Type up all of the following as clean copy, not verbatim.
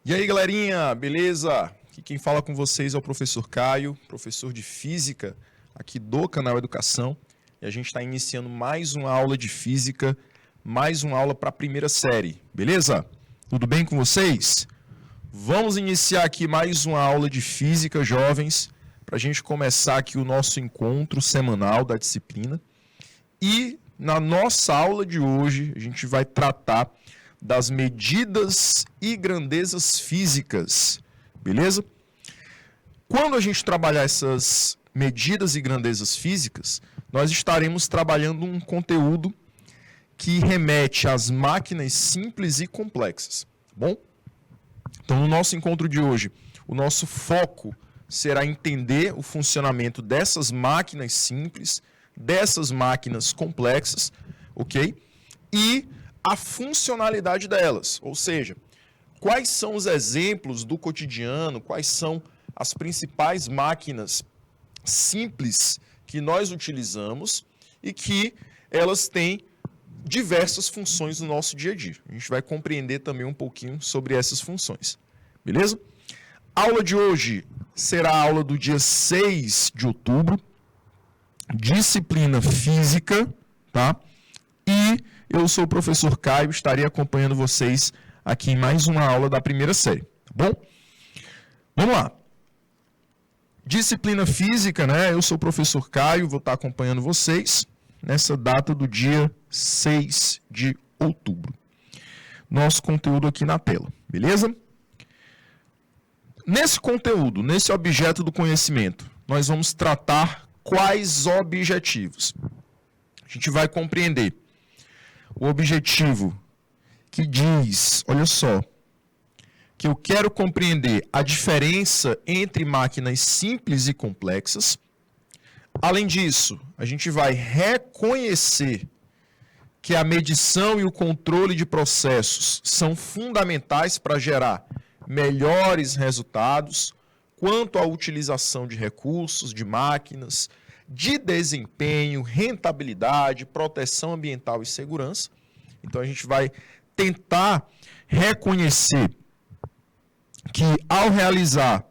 E aí, galerinha, beleza? Aqui quem fala com vocês é o professor Caio, professor de Física aqui do canal Educação. E a gente está iniciando mais uma aula de Física, mais uma aula para a primeira série, beleza? Tudo bem com vocês? Vamos iniciar aqui mais uma aula de Física, jovens, para a gente começar aqui o nosso encontro semanal da disciplina. E na nossa aula de hoje, a gente vai tratar das medidas e grandezas físicas, beleza? Quando a gente trabalhar essas medidas e grandezas físicas, nós estaremos trabalhando um conteúdo que remete às máquinas simples e complexas, tá bom? Então, no nosso encontro de hoje, o nosso foco será entender o funcionamento dessas máquinas simples, dessas máquinas complexas, ok? E a funcionalidade delas, ou seja, quais são os exemplos do cotidiano, quais são as principais máquinas simples que nós utilizamos e que elas têm diversas funções no nosso dia a dia. A gente vai compreender também um pouquinho sobre essas funções, beleza? A aula de hoje será a aula do dia 6 de outubro, disciplina Física, tá? E eu sou o professor Caio, estarei acompanhando vocês aqui em mais uma aula da primeira série, tá bom? Vamos lá. Disciplina Física, né? Eu sou o professor Caio, vou estar acompanhando vocês nessa data do dia 6 de outubro. Nosso conteúdo aqui na tela, beleza? Nesse conteúdo, nesse objeto do conhecimento, nós vamos tratar quais objetivos? A gente vai compreender o objetivo que diz, olha só, que eu quero compreender a diferença entre máquinas simples e complexas. Além disso, a gente vai reconhecer que a medição e o controle de processos são fundamentais para gerar melhores resultados quanto à utilização de recursos, de máquinas, de desempenho, rentabilidade, proteção ambiental e segurança. Então, a gente vai tentar reconhecer que, ao realizar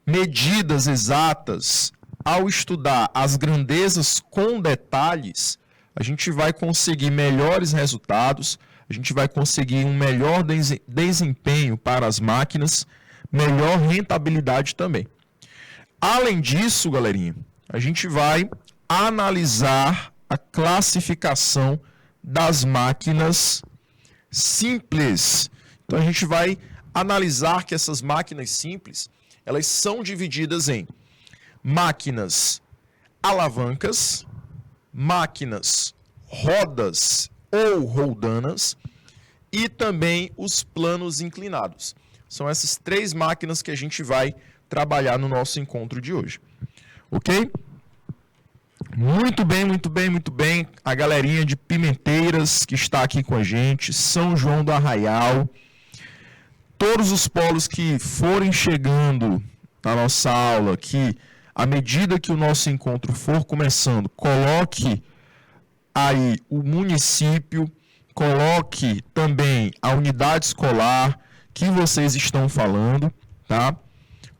medidas exatas, ao estudar as grandezas com detalhes, a gente vai conseguir melhores resultados, a gente vai conseguir um melhor desempenho para as máquinas, melhor rentabilidade também. Além disso, galerinha, a gente vai analisar a classificação das máquinas simples. Então, a gente vai analisar que essas máquinas simples, elas são divididas em máquinas alavancas, máquinas rodas ou roldanas e também os planos inclinados. São essas três máquinas que a gente vai trabalhar no nosso encontro de hoje. Ok? Muito bem, muito bem, muito bem. A galerinha de Pimenteiras que está aqui com a gente, São João do Arraial, todos os polos que forem chegando na nossa aula, que à medida que o nosso encontro for começando, coloque aí o município, coloque também a unidade escolar que vocês estão falando, tá?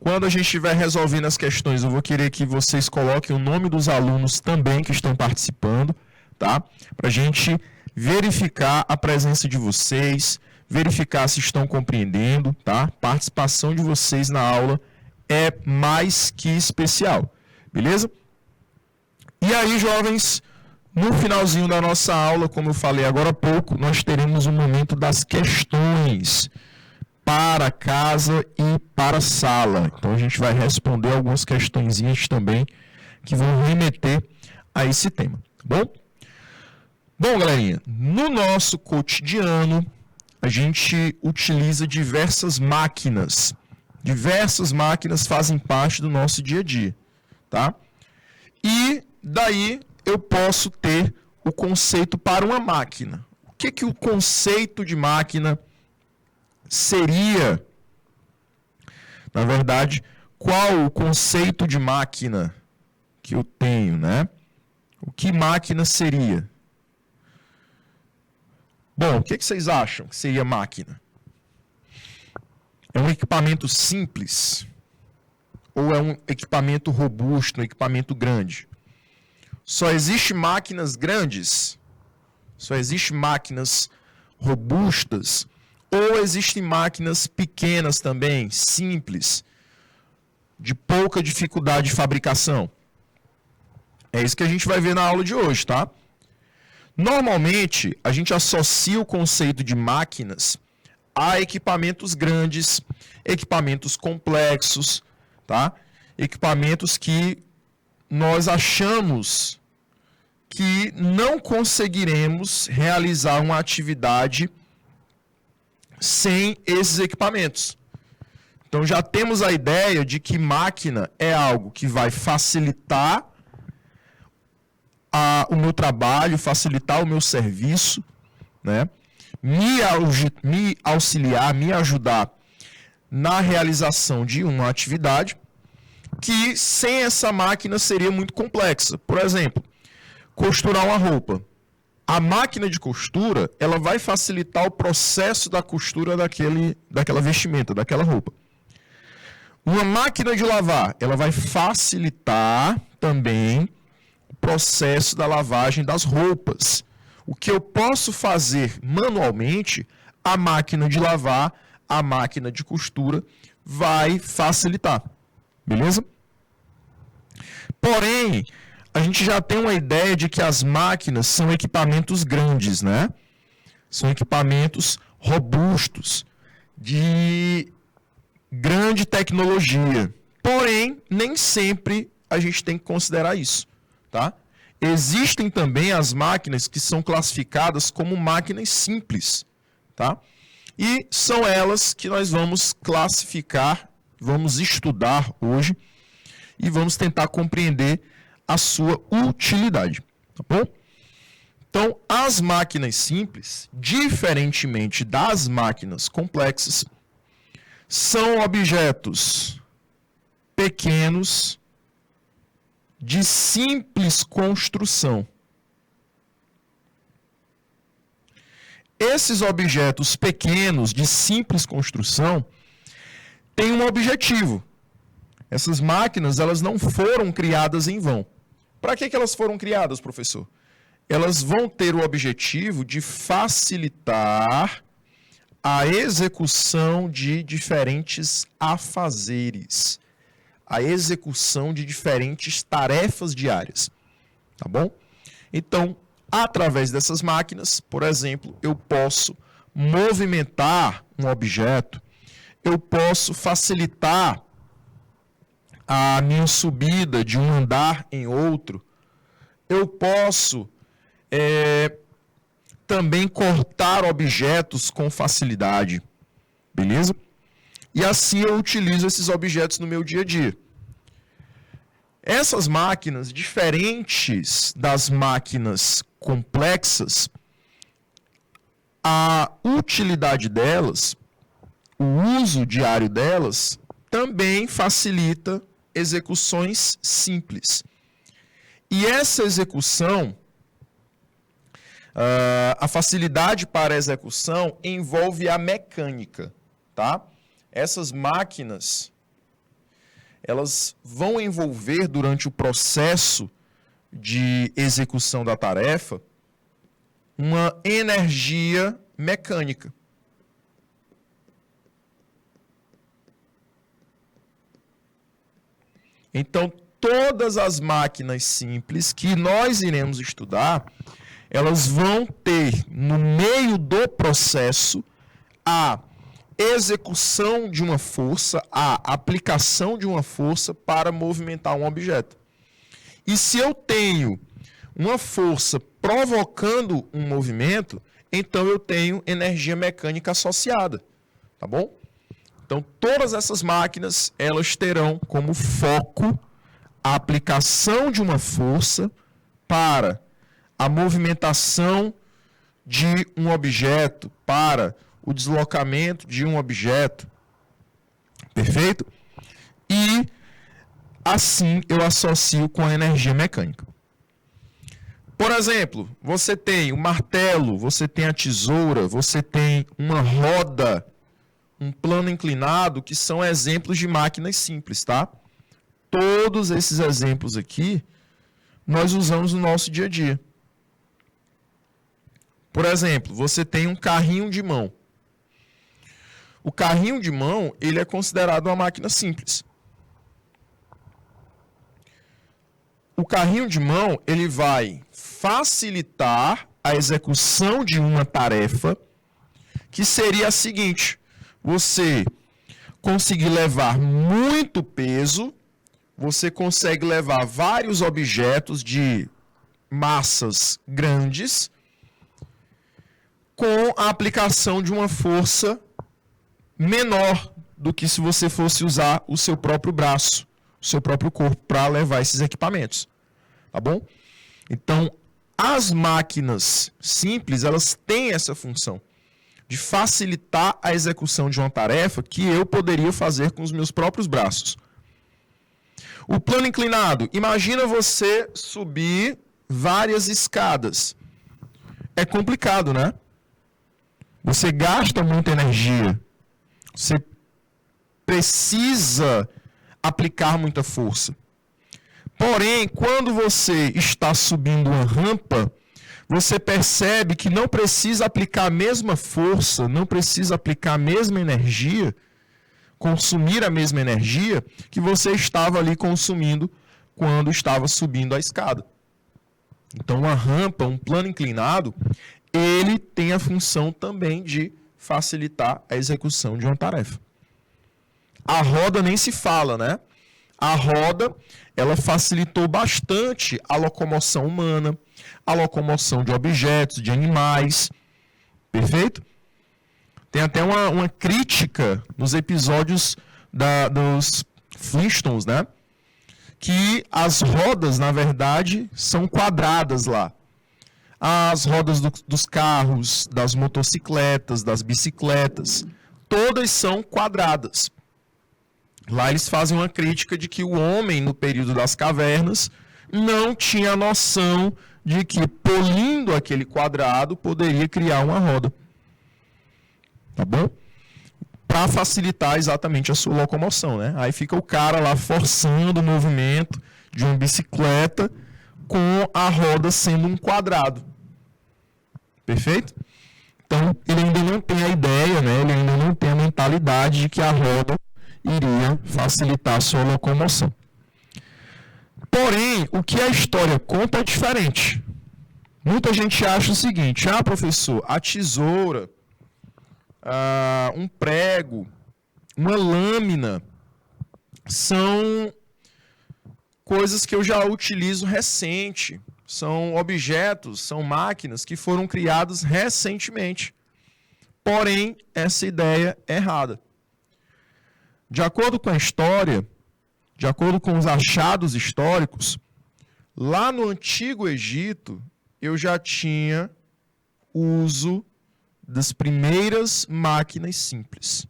Quando a gente estiver resolvendo as questões, eu vou querer que vocês coloquem o nome dos alunos também que estão participando, tá? Para a gente verificar a presença de vocês, verificar se estão compreendendo, tá? Participação de vocês na aula é mais que especial, beleza? E aí, jovens, no finalzinho da nossa aula, como eu falei agora há pouco, nós teremos um momento das questões para casa e para a sala. Então, a gente vai responder algumas questõezinhas também que vão remeter a esse tema, tá bom? Bom, galerinha, no nosso cotidiano, a gente utiliza diversas máquinas. Diversas máquinas fazem parte do nosso dia a dia, tá? E daí eu posso ter o conceito para uma máquina. O que o conceito de máquina seria? Na verdade, qual o conceito de máquina que eu tenho, né? O que máquina seria? Bom, o que vocês acham que seria máquina? É um equipamento simples ou é um equipamento robusto, um equipamento grande? Só existe máquinas grandes? Só existe máquinas robustas? Ou existem máquinas pequenas também, simples, de pouca dificuldade de fabricação? É isso que a gente vai ver na aula de hoje, tá? Normalmente, a gente associa o conceito de máquinas a equipamentos grandes, equipamentos complexos, tá? Equipamentos que nós achamos que não conseguiremos realizar uma atividade sem esses equipamentos. Então já temos a ideia de que máquina é algo que vai facilitar o meu trabalho, facilitar o meu serviço, né? Me auxiliar, me ajudar na realização de uma atividade que sem essa máquina seria muito complexa. Por exemplo, costurar uma roupa. A máquina de costura, ela vai facilitar o processo da costura daquela vestimenta, daquela roupa. Uma máquina de lavar, ela vai facilitar também o processo da lavagem das roupas. O que eu posso fazer manualmente, a máquina de lavar, a máquina de costura vai facilitar. Beleza? Porém, a gente já tem uma ideia de que as máquinas são equipamentos grandes, né? São equipamentos robustos, de grande tecnologia. Porém, nem sempre a gente tem que considerar isso, tá? Existem também as máquinas que são classificadas como máquinas simples, tá? E são elas que nós vamos classificar, vamos estudar hoje e vamos tentar compreender a sua utilidade, tá bom? Então, as máquinas simples, diferentemente das máquinas complexas, são objetos pequenos de simples construção. Esses objetos pequenos de simples construção têm um objetivo. Essas máquinas, elas não foram criadas em vão. Para que elas foram criadas, professor? Elas vão ter o objetivo de facilitar a execução de diferentes afazeres, a execução de diferentes tarefas diárias, tá bom? Então, através dessas máquinas, por exemplo, eu posso movimentar um objeto, eu posso facilitar a minha subida de um andar em outro, eu posso também cortar objetos com facilidade, beleza? E assim eu utilizo esses objetos no meu dia a dia. Essas máquinas, diferentes das máquinas complexas, a utilidade delas, o uso diário delas, também facilita execuções simples. E essa execução, a facilidade para a execução envolve a mecânica, tá? Essas máquinas, elas vão envolver durante o processo de execução da tarefa uma energia mecânica. Então, todas as máquinas simples que nós iremos estudar, elas vão ter no meio do processo a execução de uma força, a aplicação de uma força para movimentar um objeto. E se eu tenho uma força provocando um movimento, então eu tenho energia mecânica associada, tá bom? Então, todas essas máquinas, elas terão como foco a aplicação de uma força para a movimentação de um objeto, para o deslocamento de um objeto. Perfeito? E assim eu associo com a energia mecânica. Por exemplo, você tem o martelo, você tem a tesoura, você tem uma roda, um plano inclinado, que são exemplos de máquinas simples, tá? Todos esses exemplos aqui, nós usamos no nosso dia a dia. Por exemplo, você tem um carrinho de mão. O carrinho de mão, ele é considerado uma máquina simples. O carrinho de mão, ele vai facilitar a execução de uma tarefa, que seria a seguinte: você conseguir levar muito peso, você consegue levar vários objetos de massas grandes com a aplicação de uma força menor do que se você fosse usar o seu próprio braço, o seu próprio corpo para levar esses equipamentos. Tá bom? Então, as máquinas simples, elas têm essa função de facilitar a execução de uma tarefa que eu poderia fazer com os meus próprios braços. O plano inclinado, imagina você subir várias escadas. É complicado, né? Você gasta muita energia. Você precisa aplicar muita força. Porém, quando você está subindo uma rampa, você percebe que não precisa aplicar a mesma força, não precisa aplicar a mesma energia, consumir a mesma energia que você estava ali consumindo quando estava subindo a escada. Então, uma rampa, um plano inclinado, ele tem a função também de facilitar a execução de uma tarefa. A roda nem se fala, né? A roda, ela facilitou bastante a locomoção humana, a locomoção de objetos, de animais. Perfeito? Tem até uma crítica nos episódios dos Flintstones, né? Que as rodas, na verdade, são quadradas lá. As rodas dos carros, das motocicletas, das bicicletas, todas são quadradas. Lá eles fazem uma crítica de que o homem, no período das cavernas, não tinha noção de que, polindo aquele quadrado, poderia criar uma roda. Tá bom? Para facilitar exatamente a sua locomoção, né? Aí fica o cara lá forçando o movimento de uma bicicleta com a roda sendo um quadrado. Perfeito? Então, ele ainda não tem a ideia, né? Ele ainda não tem a mentalidade de que a roda iria facilitar a sua locomoção. Porém, o que a história conta é diferente. Muita gente acha o seguinte: professor, a tesoura, um prego, uma lâmina, são coisas que eu já utilizo recente. São objetos, são máquinas que foram criadas recentemente. Porém, essa ideia é errada. De acordo com a história, de acordo com os achados históricos, lá no Antigo Egito, eu já tinha uso das primeiras máquinas simples.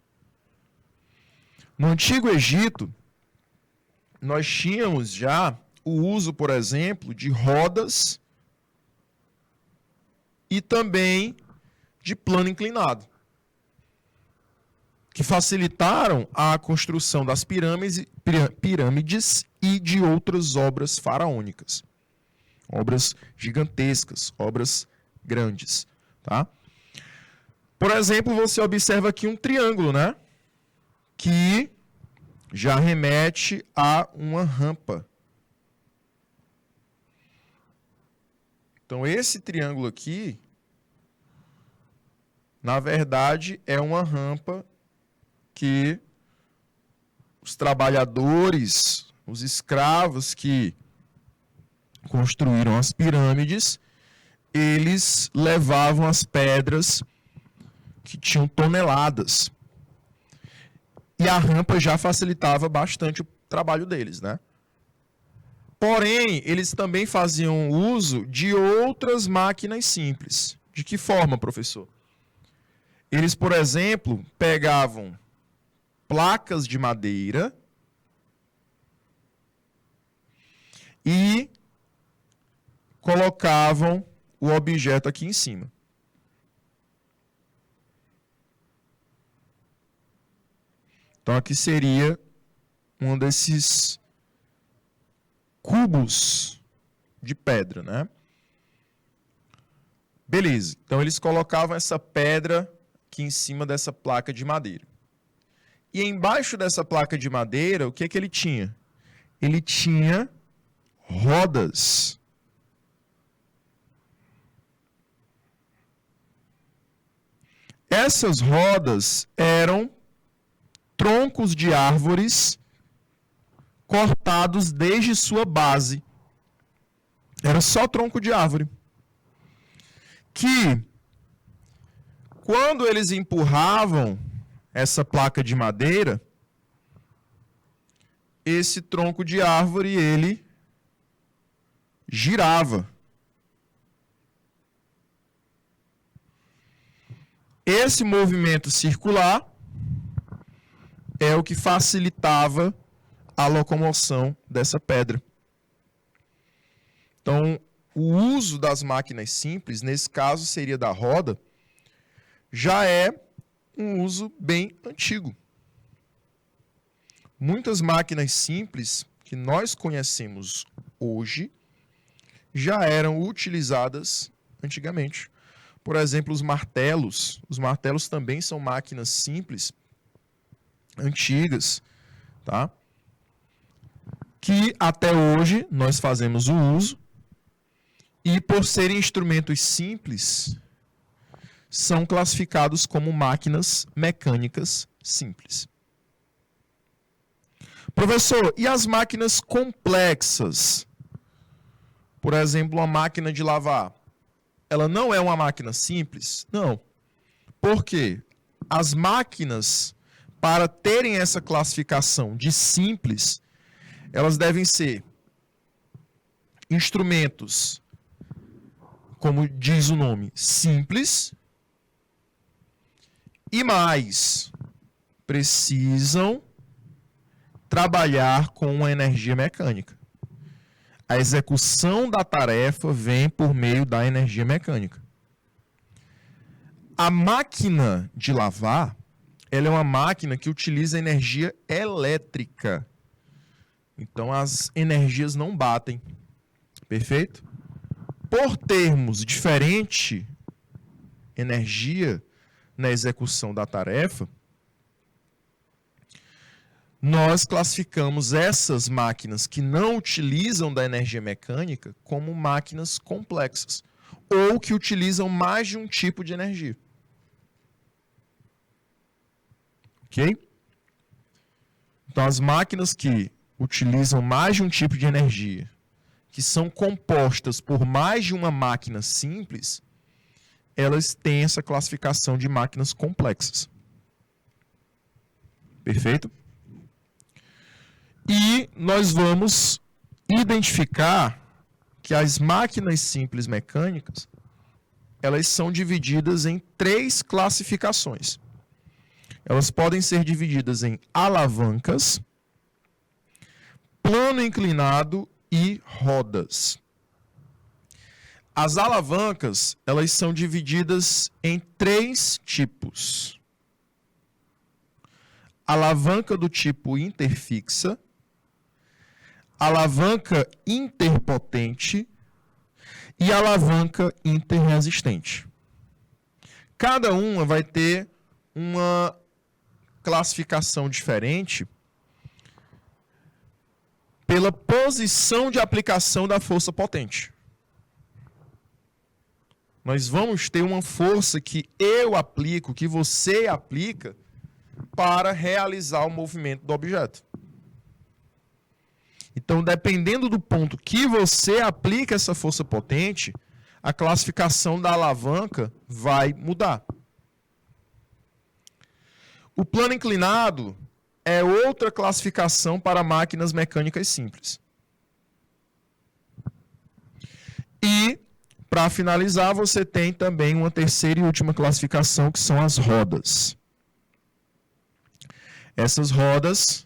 No Antigo Egito, nós tínhamos já o uso, por exemplo, de rodas e também de plano inclinado, que facilitaram a construção das pirâmides e de outras obras faraônicas. Obras gigantescas, obras grandes. Tá? Por exemplo, você observa aqui um triângulo, né? Que já remete a uma rampa. Então, esse triângulo aqui, na verdade, é uma rampa que os trabalhadores, os escravos que construíram as pirâmides, eles levavam as pedras que tinham toneladas. E a rampa já facilitava bastante o trabalho deles, né? Porém, eles também faziam uso de outras máquinas simples. De que forma, professor? Eles, por exemplo, pegavam placas de madeira e colocavam o objeto aqui em cima. Então, aqui seria um desses cubos de pedra, né? Beleza. Então, eles colocavam essa pedra aqui em cima dessa placa de madeira. E embaixo dessa placa de madeira, o que é que ele tinha? Ele tinha rodas. Essas rodas eram troncos de árvores cortados desde sua base. Era só tronco de árvore. Que, quando eles empurravam essa placa de madeira, esse tronco de árvore, ele girava. Esse movimento circular é o que facilitava a locomoção dessa pedra. Então, o uso das máquinas simples, nesse caso seria da roda, já é um uso bem antigo. Muitas máquinas simples que nós conhecemos hoje já eram utilizadas antigamente. Por exemplo, os martelos. Os martelos também são máquinas simples, antigas, tá? Que até hoje nós fazemos o uso. E por serem instrumentos simples, são classificados como máquinas mecânicas simples. Professor, e as máquinas complexas? Por exemplo, uma máquina de lavar. Ela não é uma máquina simples? Não. Por quê? As máquinas, para terem essa classificação de simples, elas devem ser instrumentos, como diz o nome, simples, e mais, precisam trabalhar com a energia mecânica. A execução da tarefa vem por meio da energia mecânica. A máquina de lavar, ela é uma máquina que utiliza energia elétrica. Então, as energias não batem. Perfeito? Por termos diferente energia na execução da tarefa, nós classificamos essas máquinas que não utilizam da energia mecânica como máquinas complexas, ou que utilizam mais de um tipo de energia. Ok? Então, as máquinas que utilizam mais de um tipo de energia, que são compostas por mais de uma máquina simples, elas têm essa classificação de máquinas complexas. Perfeito? E nós vamos identificar que as máquinas simples mecânicas, elas são divididas em 3 classificações. Elas podem ser divididas em alavancas, plano inclinado e rodas. As alavancas, elas são divididas em 3 tipos. Alavanca do tipo interfixa, alavanca interpotente e alavanca interresistente. Cada uma vai ter uma classificação diferente pela posição de aplicação da força potente. Nós vamos ter uma força que eu aplico, que você aplica, para realizar o movimento do objeto. Então, dependendo do ponto que você aplica essa força potente, a classificação da alavanca vai mudar. O plano inclinado é outra classificação para máquinas mecânicas simples. E, para finalizar, você tem também uma terceira e última classificação, que são as rodas. Essas rodas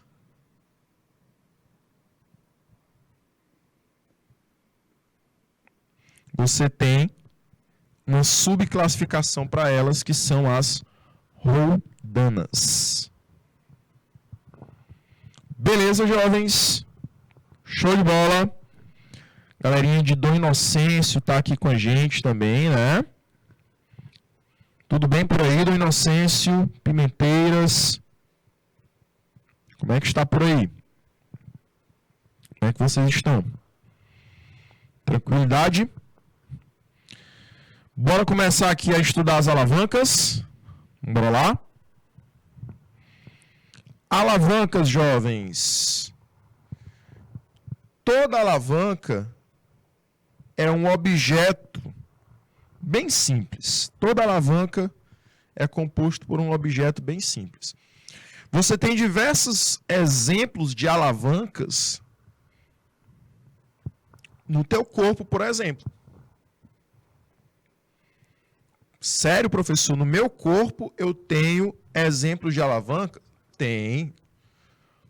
você tem uma subclassificação para elas, que são as roldanas. Beleza, jovens? Show de bola. Galerinha de Dom Inocêncio tá aqui com a gente também, né? Tudo bem por aí, Dom Inocêncio? Pimenteiras? Como é que está por aí? Como é que vocês estão? Tranquilidade? Bora começar aqui a estudar as alavancas. Bora lá? Alavancas, jovens. Toda alavanca é um objeto bem simples. Toda alavanca é composto por um objeto bem simples. Você tem diversos exemplos de alavancas no teu corpo, por exemplo. Sério, professor, no meu corpo eu tenho exemplos de alavanca? Tem.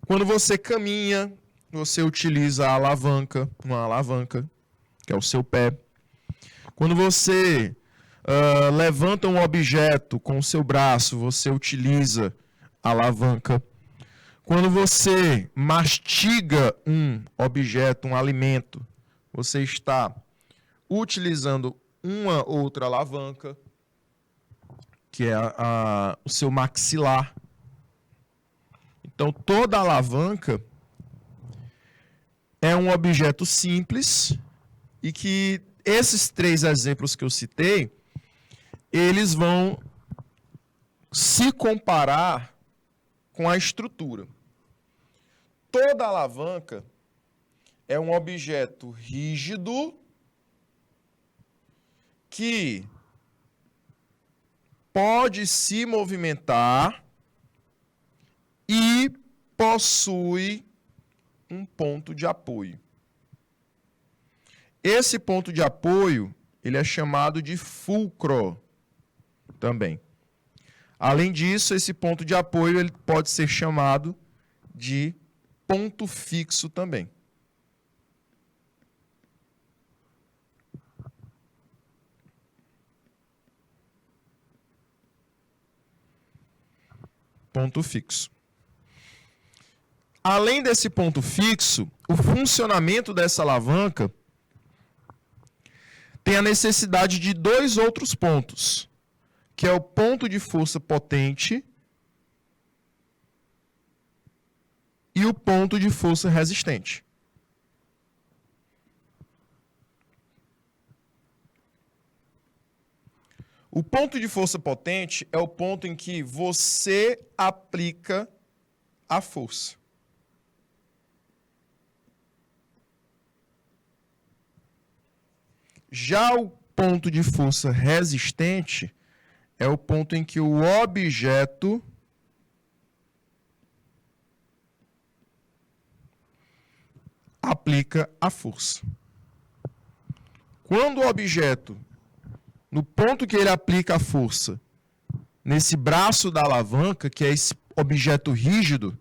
Quando você caminha, você utiliza a alavanca, uma alavanca, que é o seu pé. Quando você levanta um objeto com o seu braço, você utiliza a alavanca. Quando você mastiga um objeto, um alimento, você está utilizando uma outra alavanca, que é o seu maxilar. Então, toda alavanca é um objeto simples e que esses 3 exemplos que eu citei, eles vão se comparar com a estrutura. Toda alavanca é um objeto rígido que pode se movimentar e possui um ponto de apoio. Esse ponto de apoio, ele é chamado de fulcro também. Além disso, esse ponto de apoio ele pode ser chamado de ponto fixo também. Ponto fixo. Além desse ponto fixo, o funcionamento dessa alavanca tem a necessidade de 2 outros pontos, que é o ponto de força potente e o ponto de força resistente. O ponto de força potente é o ponto em que você aplica a força. Já o ponto de força resistente é o ponto em que o objeto aplica a força. Quando o objeto, no ponto que ele aplica a força, nesse braço da alavanca, que é esse objeto rígido,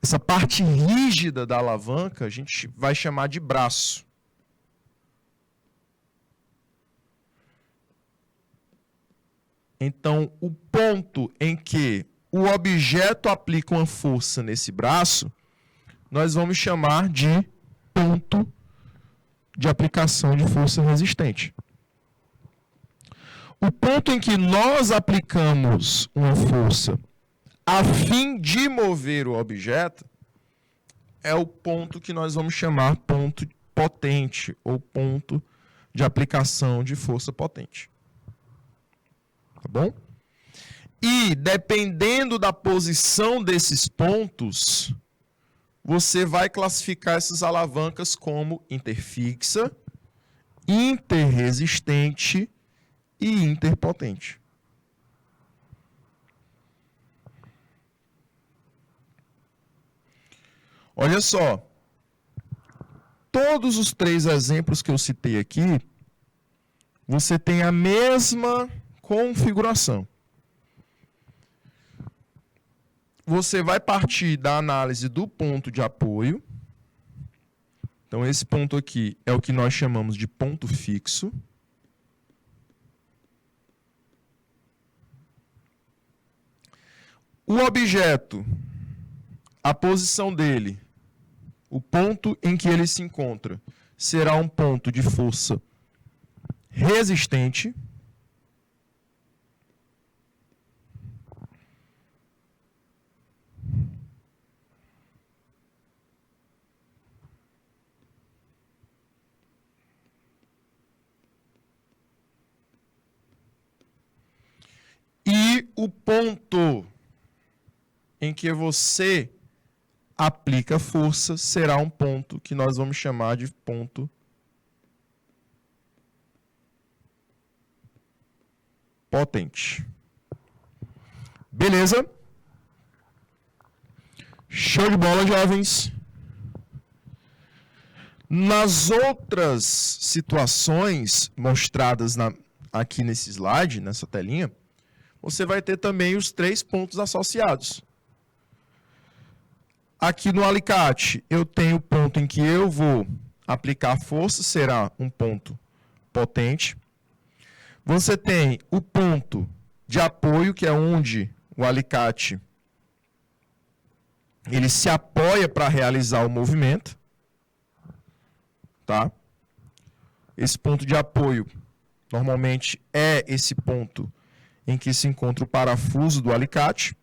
essa parte rígida da alavanca, a gente vai chamar de braço. Então, o ponto em que o objeto aplica uma força nesse braço, nós vamos chamar de ponto de aplicação de força resistente. O ponto em que nós aplicamos uma força a fim de mover o objeto é o ponto que nós vamos chamar ponto potente ou ponto de aplicação de força potente. Tá bom? E, dependendo da posição desses pontos, você vai classificar essas alavancas como interfixa, interresistente e interpotente. Olha só, todos os 3 exemplos que eu citei aqui, você tem a mesma configuração. Você vai partir da análise do ponto de apoio. Então, esse ponto aqui é o que nós chamamos de ponto fixo. O objeto a posição dele, o ponto em que ele se encontra, será um ponto de força resistente. E o ponto em que você aplica força será um ponto que nós vamos chamar de ponto potente. Beleza? Show de bola, jovens. Nas outras situações mostradas aqui nesse slide, nessa telinha, você vai ter também os 3 pontos associados. Aqui no alicate, eu tenho o ponto em que eu vou aplicar força, será um ponto potente. Você tem o ponto de apoio, que é onde o alicate ele se apoia para realizar o movimento. Tá? Esse ponto de apoio, normalmente, é esse ponto em que se encontra o parafuso do alicate.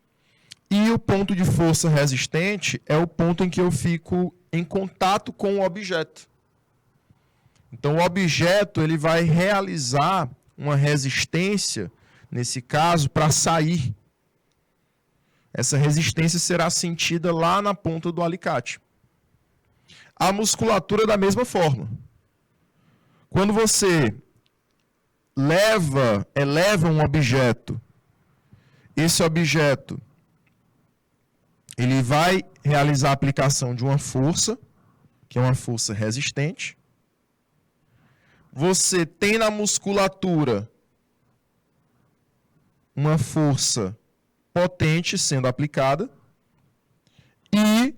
E o ponto de força resistente é o ponto em que eu fico em contato com o objeto. Então, o objeto ele vai realizar uma resistência, nesse caso, para sair. Essa resistência será sentida lá na ponta do alicate. A musculatura da mesma forma. Quando você eleva um objeto, esse objeto ele vai realizar a aplicação de uma força, que é uma força resistente. Você tem na musculatura uma força potente sendo aplicada e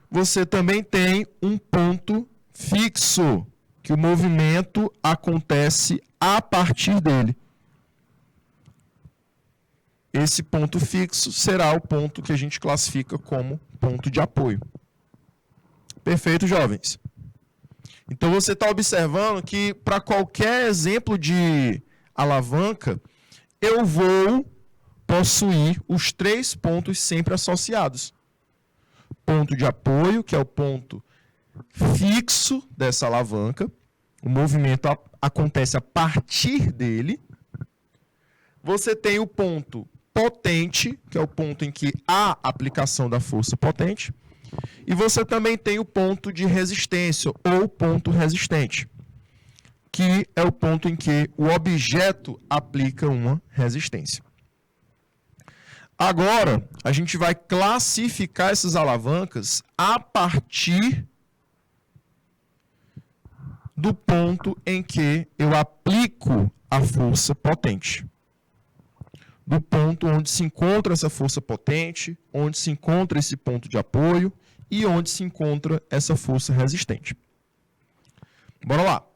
você também tem um ponto fixo, que o movimento acontece a partir dele. Esse ponto fixo será o ponto que a gente classifica como ponto de apoio. Perfeito, jovens? Então, você está observando que, para qualquer exemplo de alavanca, eu vou possuir os 3 pontos sempre associados. Ponto de apoio, que é o ponto fixo dessa alavanca. O movimento acontece a partir dele. Você tem o ponto potente, que é o ponto em que há aplicação da força potente. E você também tem o ponto de resistência, ou ponto resistente, que é o ponto em que o objeto aplica uma resistência. Agora, a gente vai classificar essas alavancas a partir do ponto em que eu aplico a força potente. Do ponto onde se encontra essa força potente, onde se encontra esse ponto de apoio e onde se encontra essa força resistente. Bora lá.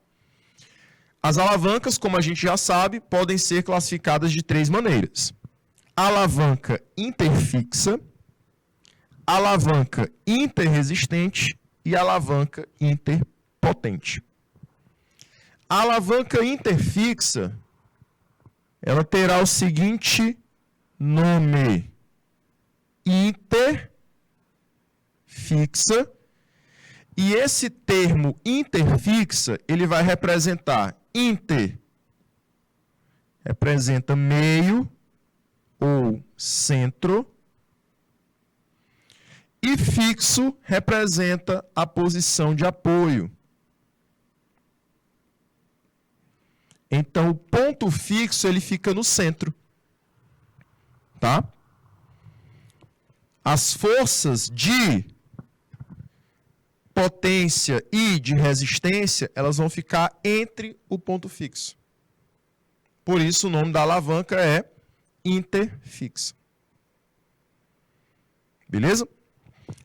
As alavancas, como a gente já sabe, podem ser classificadas de 3 maneiras. Alavanca interfixa, alavanca interresistente e alavanca interpotente. A alavanca interfixa, ela terá o seguinte nome: interfixa. E esse termo interfixa, ele vai representar representa meio ou centro, e fixo representa a posição de apoio. Então, o ponto fixo ele fica no centro, tá? As forças de potência e de resistência, elas vão ficar entre o ponto fixo. Por isso, o nome da alavanca é interfixa. Beleza?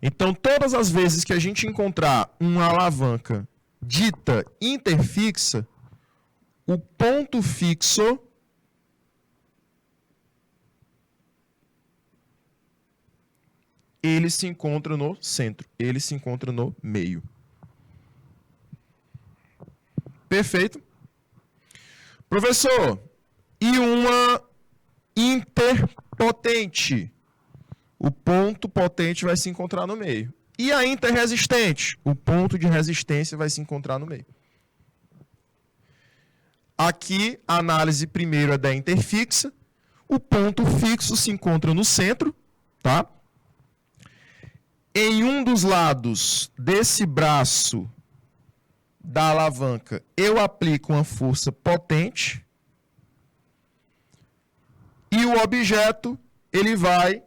Então, todas as vezes que a gente encontrar uma alavanca dita interfixa, o ponto fixo ele se encontra no centro, ele se encontra no meio. Perfeito? Professor, e uma interpotente? O ponto potente vai se encontrar no meio. E a interresistente? O ponto de resistência vai se encontrar no meio. Aqui, a análise primeiro é da interfixa. O ponto fixo se encontra no centro, tá? Em um dos lados desse braço da alavanca, eu aplico uma força potente. E o objeto, ele vai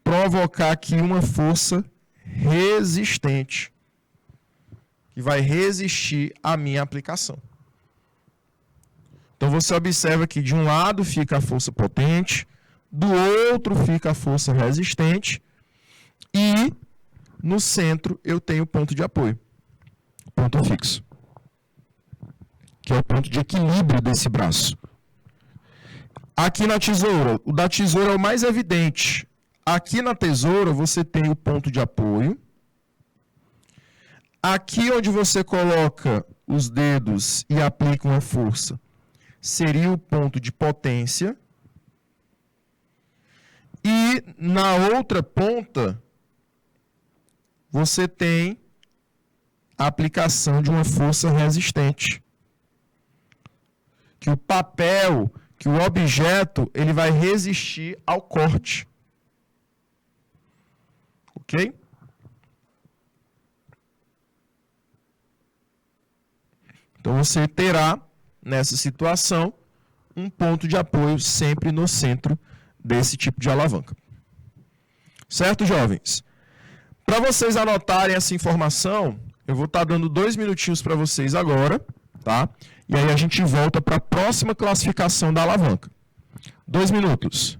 provocar aqui uma força resistente, que vai resistir à minha aplicação. Então você observa que de um lado fica a força potente, do outro fica a força resistente, e no centro eu tenho o ponto de apoio, ponto fixo, que é o ponto de equilíbrio desse braço. Aqui na tesoura, o da tesoura é o mais evidente. Aqui na tesoura você tem o ponto de apoio. Aqui onde você coloca os dedos e aplica uma força, seria o ponto de potência. E na outra ponta, você tem a aplicação de uma força resistente. Que o papel, que o objeto, ele vai resistir ao corte. Ok? Então você terá, nessa situação, um ponto de apoio sempre no centro desse tipo de alavanca. Certo, jovens? Para vocês anotarem essa informação, eu vou estar dando 2 minutinhos para vocês agora, tá? E aí a gente volta para a próxima classificação da alavanca. 2 minutos.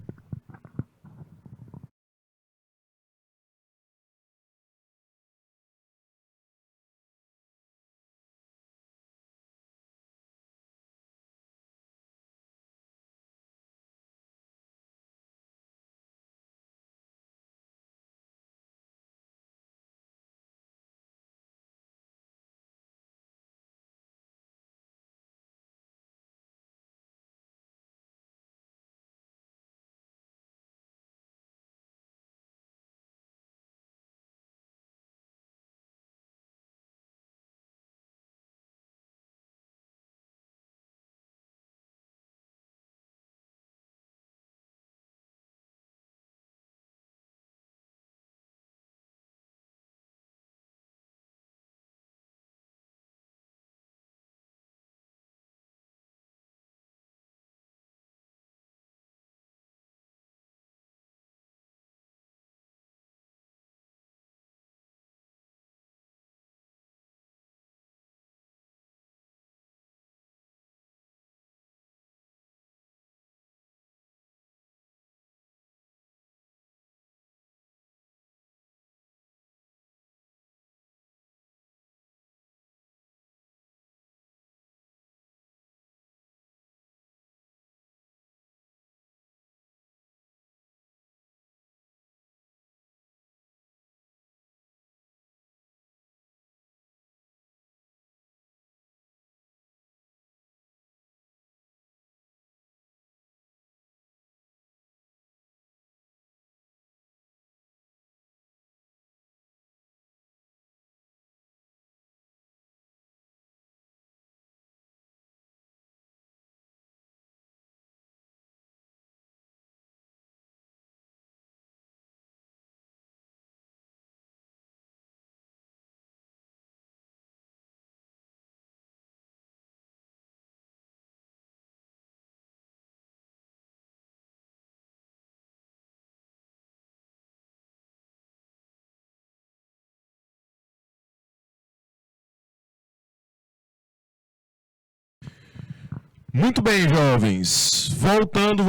Muito bem, jovens. Voltando,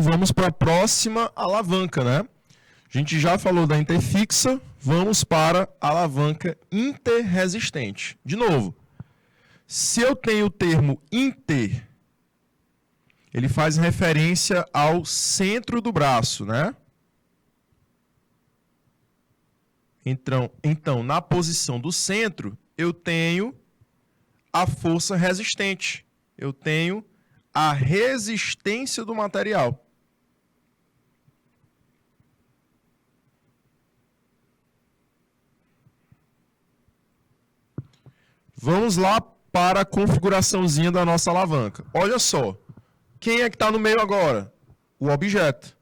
vamos para a próxima alavanca, né? A gente já falou da interfixa, vamos para a alavanca interresistente. De novo, se eu tenho o termo inter, ele faz referência ao centro do braço, né? Então, na posição do centro, eu tenho a força resistente. Eu tenho a resistência do material. Vamos lá para a configuraçãozinha da nossa alavanca. Olha só, quem é que está no meio agora? O objeto.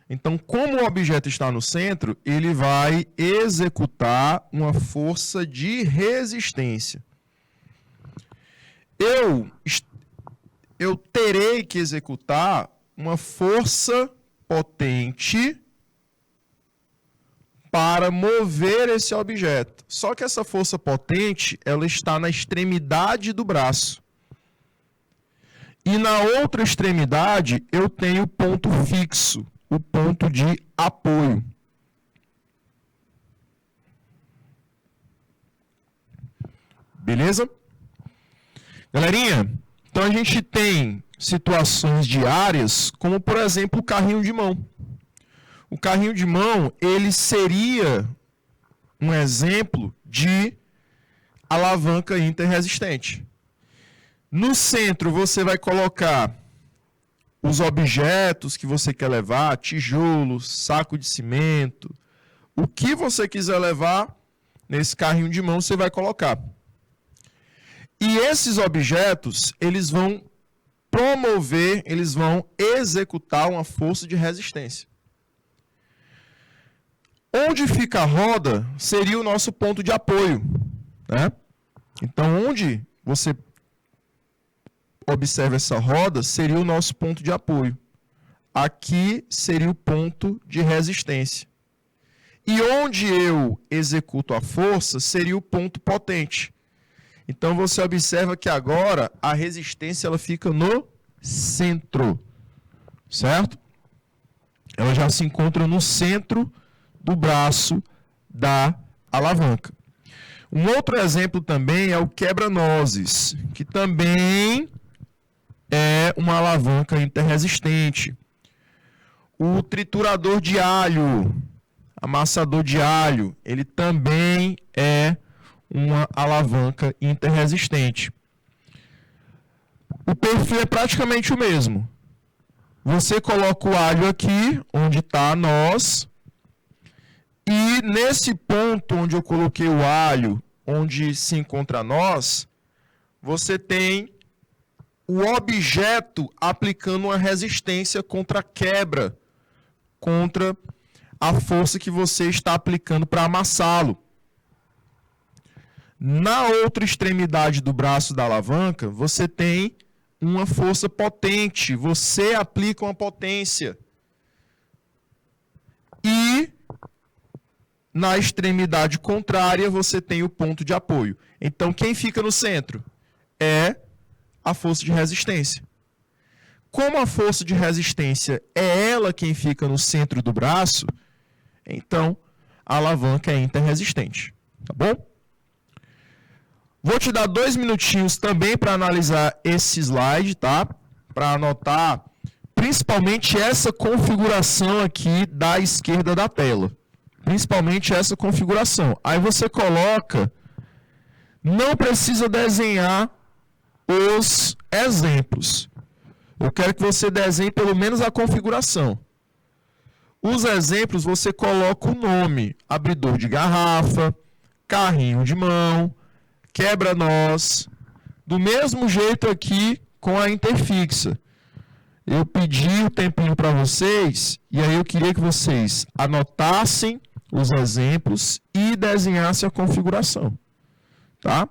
Então, como o objeto está no centro, ele vai executar uma força de resistência. Eu terei que executar uma força potente para mover esse objeto. Só que essa força potente, ela está na extremidade do braço. E na outra extremidade, eu tenho o ponto fixo, o ponto de apoio. Beleza? Galerinha, então a gente tem situações diárias, como por exemplo o carrinho de mão. O carrinho de mão, ele seria um exemplo de alavanca interresistente. No centro, você vai colocar os objetos que você quer levar, tijolo, saco de cimento, o que você quiser levar nesse carrinho de mão, você vai colocar. E esses objetos, eles vão promover, eles vão executar uma força de resistência. Onde fica a roda seria o nosso ponto de apoio, né? Então, onde você observa essa roda seria o nosso ponto de apoio. Aqui seria o ponto de resistência. E onde eu executo a força seria o ponto potente. Então, você observa que agora a resistência ela fica no centro, certo? Ela já se encontra no centro do braço da alavanca. Um outro exemplo também é o quebra-nozes, que também é uma alavanca interresistente. O triturador de alho, amassador de alho, ele também é uma alavanca interresistente. O perfil é praticamente o mesmo. Você coloca o alho aqui, onde está a noz, e nesse ponto onde eu coloquei o alho, onde se encontra a noz, você tem o objeto aplicando uma resistência contra a quebra, contra a força que você está aplicando para amassá-lo. Na outra extremidade do braço da alavanca, você tem uma força potente, você aplica uma potência. E na extremidade contrária, você tem o ponto de apoio. Então, quem fica no centro é a força de resistência. Como a força de resistência é ela quem fica no centro do braço, então a alavanca é interresistente. Tá bom? Vou te dar 2 minutinhos também para analisar esse slide, tá? Para anotar principalmente essa configuração aqui da esquerda da tela. Principalmente essa configuração. Aí você coloca, não precisa desenhar os exemplos. Eu quero que você desenhe pelo menos a configuração. Os exemplos você coloca o nome, abridor de garrafa, carrinho de mão, quebra-nós, do mesmo jeito aqui com a interfixa. Eu pedi o tempinho para vocês, e aí eu queria que vocês anotassem os exemplos e desenhassem a configuração. Tá?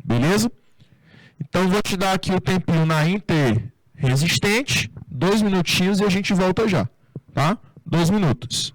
Beleza? Então, vou te dar aqui o tempinho na interresistente, 2 minutinhos e a gente volta já. Tá? 2 minutos.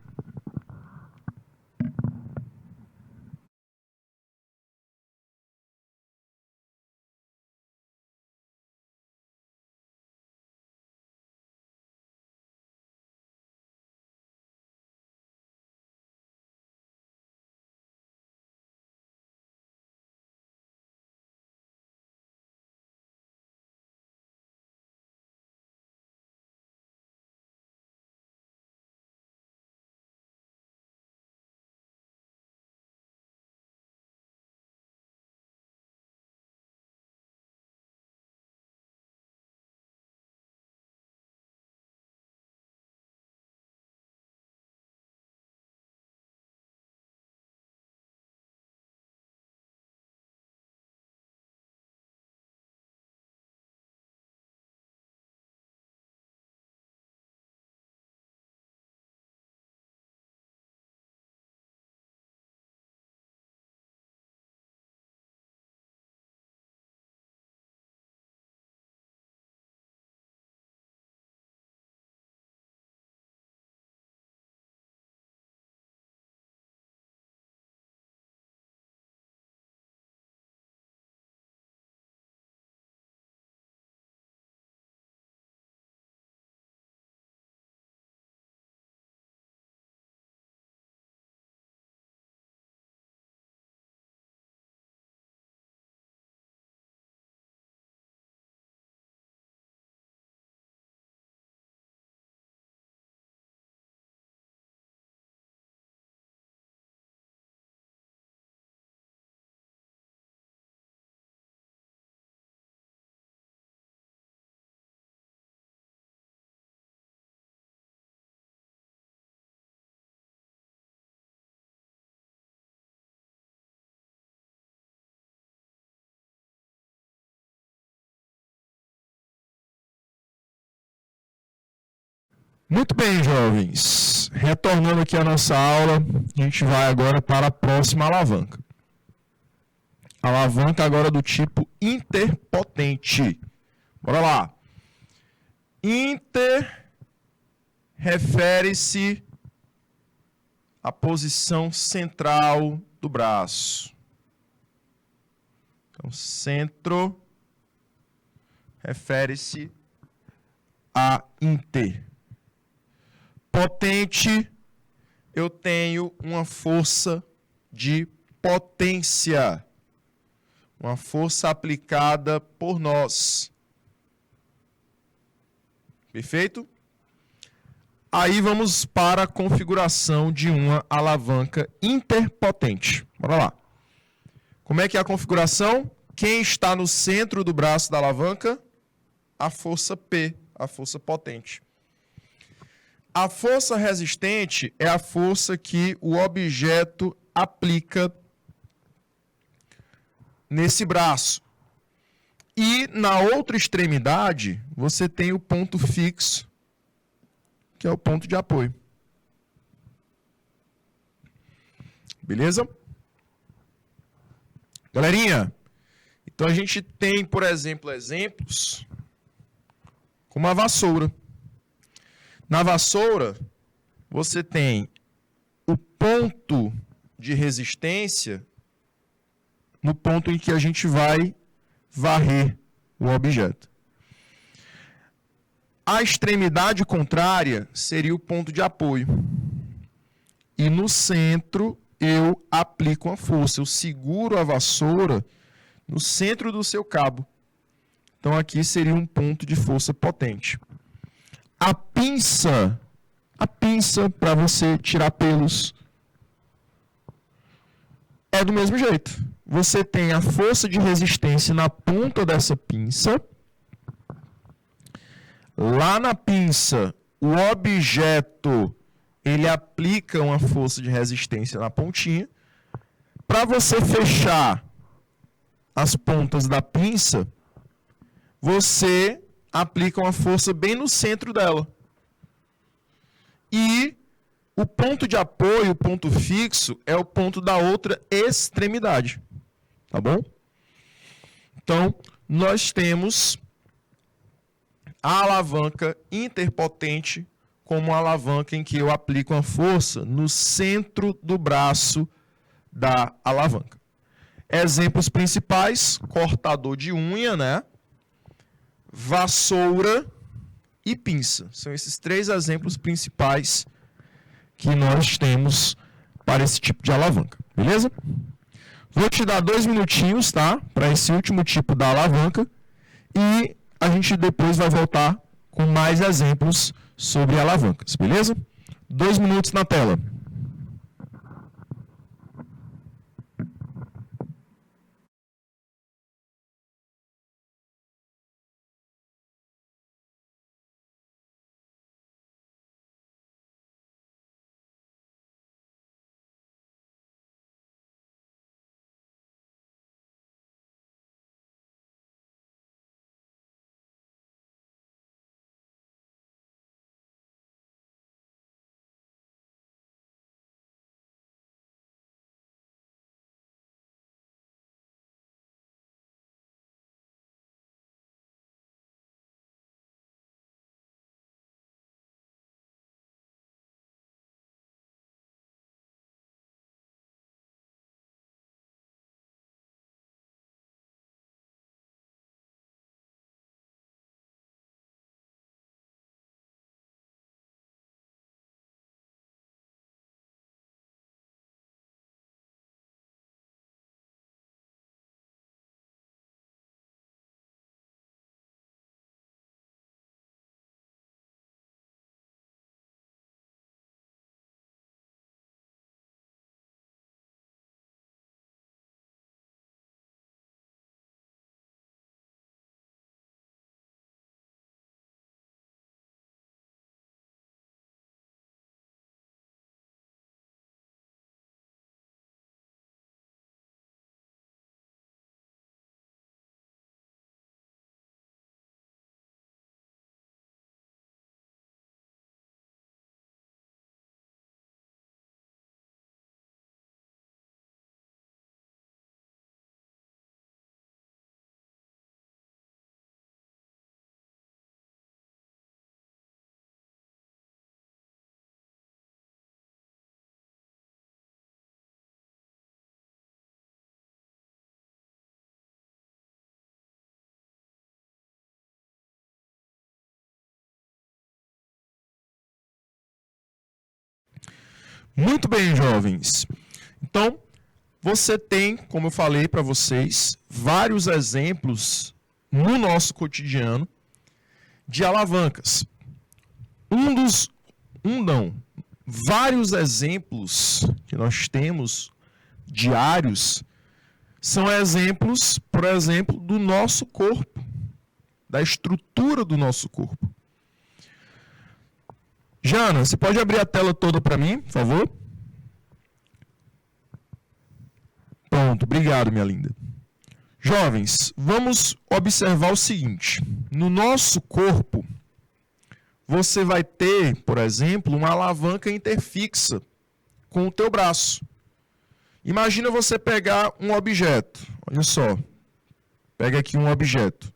Muito bem, jovens. Retornando aqui à nossa aula, a gente vai agora para a próxima alavanca. Alavanca agora do tipo interpotente. Bora lá. Inter refere-se à posição central do braço. Então, centro refere-se a inter. Potente, eu tenho uma força de potência. Uma força aplicada por nós. Perfeito? Aí vamos para a configuração de uma alavanca interpotente. Bora lá. Como é que é a configuração? Quem está no centro do braço da alavanca? A força P, a força potente. A força resistente é a força que o objeto aplica nesse braço. E na outra extremidade, você tem o ponto fixo, que é o ponto de apoio. Beleza? Galerinha, então a gente tem, por exemplo, exemplos como a vassoura. Na vassoura, você tem o ponto de resistência no ponto em que a gente vai varrer o objeto. A extremidade contrária seria o ponto de apoio. E no centro eu aplico uma força. Eu seguro a vassoura no centro do seu cabo. Então aqui seria um ponto de força potente. A pinça para você tirar pelos, é do mesmo jeito. Você tem a força de resistência na ponta dessa pinça. Lá na pinça, o objeto ele aplica uma força de resistência na pontinha. Para você fechar as pontas da pinça, você aplica uma força bem no centro dela. E o ponto de apoio, o ponto fixo, é o ponto da outra extremidade. Tá bom? Então, nós temos a alavanca interpotente como uma alavanca em que eu aplico uma força no centro do braço da alavanca. Exemplos principais, cortador de unha, né? Vassoura e pinça. São esses três exemplos principais que nós temos para esse tipo de alavanca. Beleza? Vou te dar 2 minutinhos, tá? Para esse último tipo da alavanca. E a gente depois vai voltar com mais exemplos sobre alavancas. Beleza? 2 minutos na tela. Muito bem, jovens. Então, você tem, como eu falei para vocês, vários exemplos no nosso cotidiano de alavancas. Vários exemplos que nós temos diários são exemplos, por exemplo, do nosso corpo, da estrutura do nosso corpo. Jana, você pode abrir a tela toda para mim, por favor? Pronto, obrigado, minha linda. Jovens, vamos observar o seguinte. No nosso corpo, você vai ter, por exemplo, uma alavanca interfixa com o teu braço. Imagina você pegar um objeto. Olha só. Pega aqui um objeto.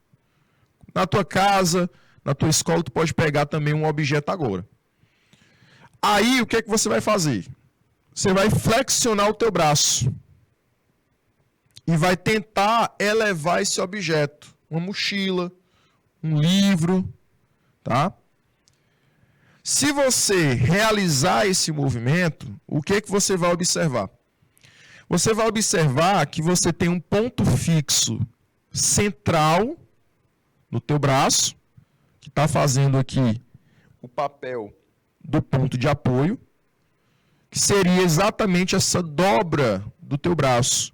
Na tua casa, na tua escola, tu pode pegar também um objeto agora. Aí, o que é que você vai fazer? Você vai flexionar o teu braço e vai tentar elevar esse objeto. Uma mochila, um livro, tá? Se você realizar esse movimento, o que é que você vai observar? Você vai observar que você tem um ponto fixo central no teu braço, que está fazendo aqui o papel do ponto de apoio, que seria exatamente essa dobra do teu braço.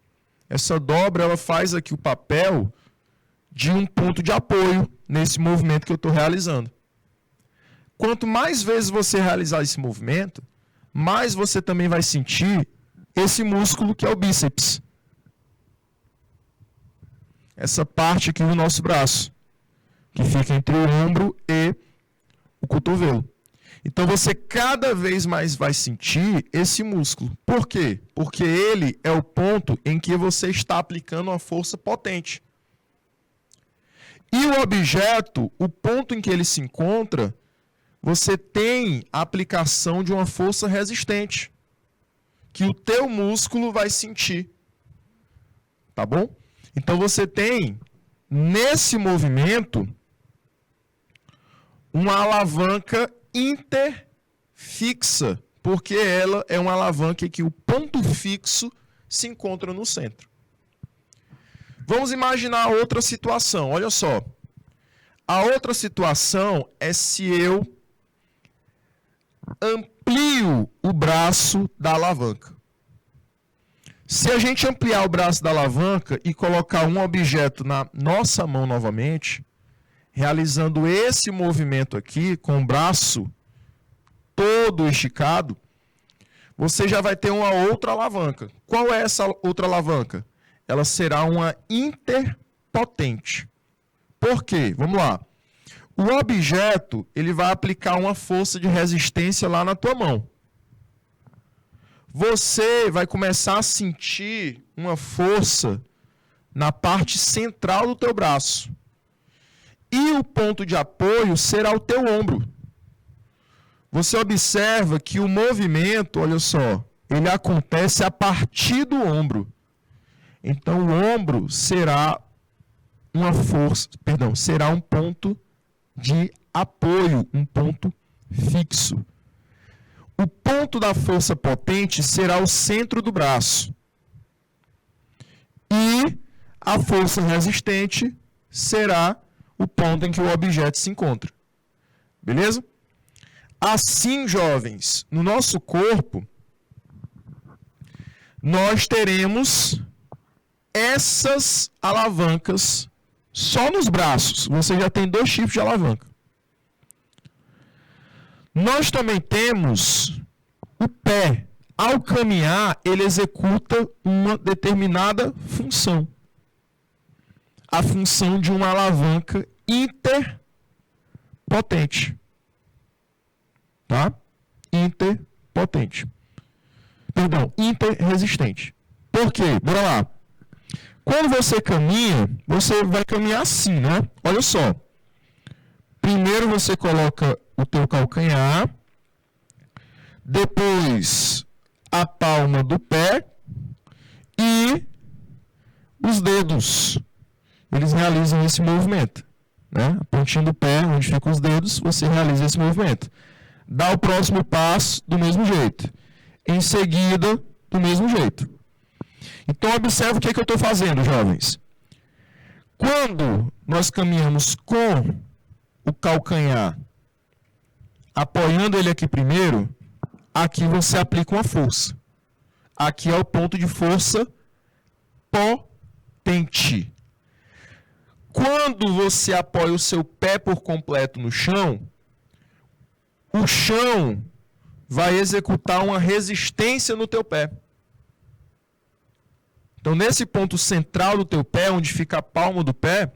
Essa dobra, ela faz aqui o papel de um ponto de apoio nesse movimento que eu estou realizando. Quanto mais vezes você realizar esse movimento, mais você também vai sentir esse músculo que é o bíceps. Essa parte aqui do nosso braço, que fica entre o ombro e o cotovelo. Então você cada vez mais vai sentir esse músculo. Por quê? Porque ele é o ponto em que você está aplicando uma força potente. E o objeto, o ponto em que ele se encontra, você tem a aplicação de uma força resistente, que o teu músculo vai sentir. Tá bom? Então você tem, nesse movimento, uma alavanca interfixa, porque ela é uma alavanca em que o ponto fixo se encontra no centro. Vamos imaginar outra situação, olha só. A outra situação é se eu amplio o braço da alavanca. Se a gente ampliar o braço da alavanca e colocar um objeto na nossa mão novamente, realizando esse movimento aqui, com o braço todo esticado, você já vai ter uma outra alavanca. Qual é essa outra alavanca? Ela será uma interpotente. Por quê? Vamos lá. O objeto, ele vai aplicar uma força de resistência lá na tua mão. Você vai começar a sentir uma força na parte central do teu braço. E o ponto de apoio será o teu ombro. Você observa que o movimento, olha só, ele acontece a partir do ombro. Então o ombro será uma força, será um ponto de apoio, um ponto fixo. O ponto da força potente será o centro do braço. E a força resistente será o ponto em que o objeto se encontra. Beleza? Assim, jovens, no nosso corpo, nós teremos essas alavancas só nos braços. Você já tem 2 tipos de alavanca. Nós também temos o pé. Ao caminhar, ele executa uma determinada função. A função de uma alavanca interpotente. Tá? Interresistente. Por quê? Bora lá. Quando você caminha, você vai caminhar assim, né? Olha só. Primeiro você coloca o teu calcanhar, depois a palma do pé e os dedos. Eles realizam esse movimento, né? A pontinha do pé, onde ficam os dedos, você realiza esse movimento. Dá o próximo passo do mesmo jeito. em seguida do mesmo jeito. Então, observe o que eu estou fazendo, jovens. Quando nós caminhamos com o calcanhar, apoiando ele aqui primeiro, aqui você aplica uma força. Aqui é o ponto de força potente. Quando você apoia o seu pé por completo no chão, o chão vai executar uma resistência no teu pé. Então, nesse ponto central do teu pé, onde fica a palma do pé,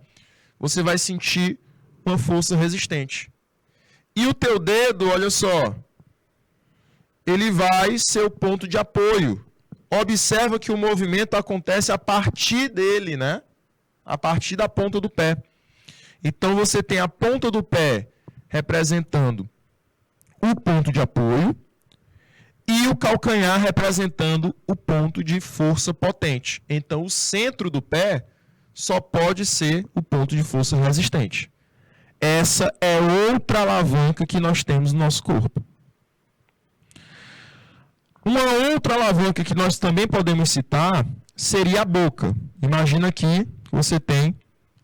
você vai sentir uma força resistente. E o teu dedo, olha só, ele vai ser o ponto de apoio. Observa que o movimento acontece a partir dele, né? A partir da ponta do pé. Então, você tem a ponta do pé representando o ponto de apoio e o calcanhar representando o ponto de força potente. Então, o centro do pé só pode ser o ponto de força resistente. Essa é outra alavanca que nós temos no nosso corpo. Uma outra alavanca que nós também podemos citar seria a boca. Imagina aqui que você tem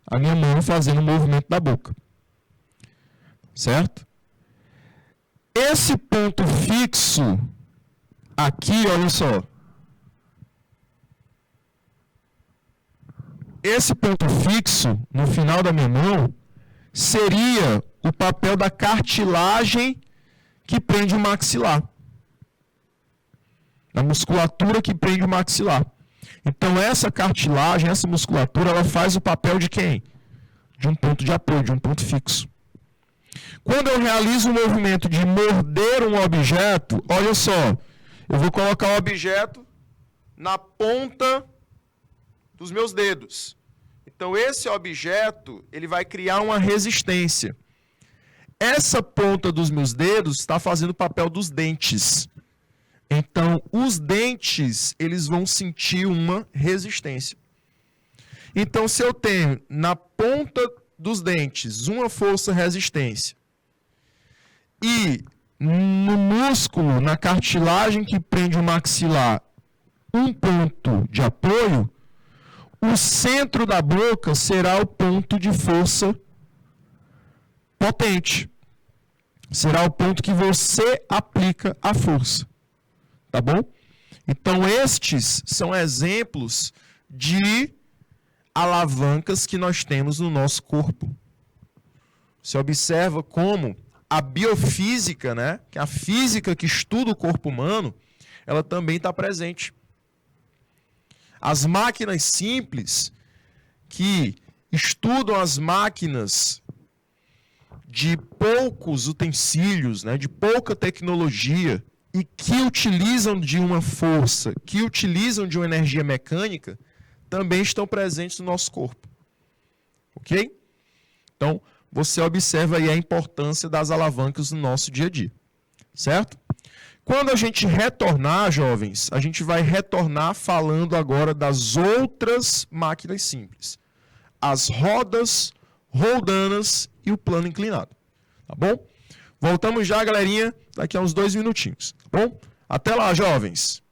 a minha mão fazendo o movimento da boca. Certo? Esse ponto fixo aqui, olha só. Esse ponto fixo no final da minha mão seria o papel da cartilagem que prende o maxilar. Da musculatura que prende o maxilar. Então, essa cartilagem, essa musculatura, ela faz o papel de quem? De um ponto de apoio, de um ponto fixo. Quando eu realizo o movimento de morder um objeto, olha só, eu vou colocar o objeto na ponta dos meus dedos. Então, esse objeto, ele vai criar uma resistência. Essa ponta dos meus dedos está fazendo o papel dos dentes. Então, os dentes, eles vão sentir uma resistência. Então, se eu tenho na ponta dos dentes uma força resistência e no músculo, na cartilagem que prende o maxilar, um ponto de apoio, o centro da boca será o ponto de força potente. Será o ponto que você aplica a força. Tá bom? Então, estes são exemplos de alavancas que nós temos no nosso corpo. Você observa como a biofísica, né, que é a física que estuda o corpo humano, ela também está presente. As máquinas simples, que estudam as máquinas de poucos utensílios, né, de pouca tecnologia, e que utilizam de uma força, que utilizam de uma energia mecânica, também estão presentes no nosso corpo. Ok? Então, você observa aí a importância das alavancas no nosso dia a dia. Certo? Quando a gente retornar, jovens, a gente vai retornar falando agora das outras máquinas simples. As rodas, roldanas e o plano inclinado. Tá bom? Voltamos já, galerinha, daqui a uns 2 minutinhos. Tá bom? Até lá, jovens!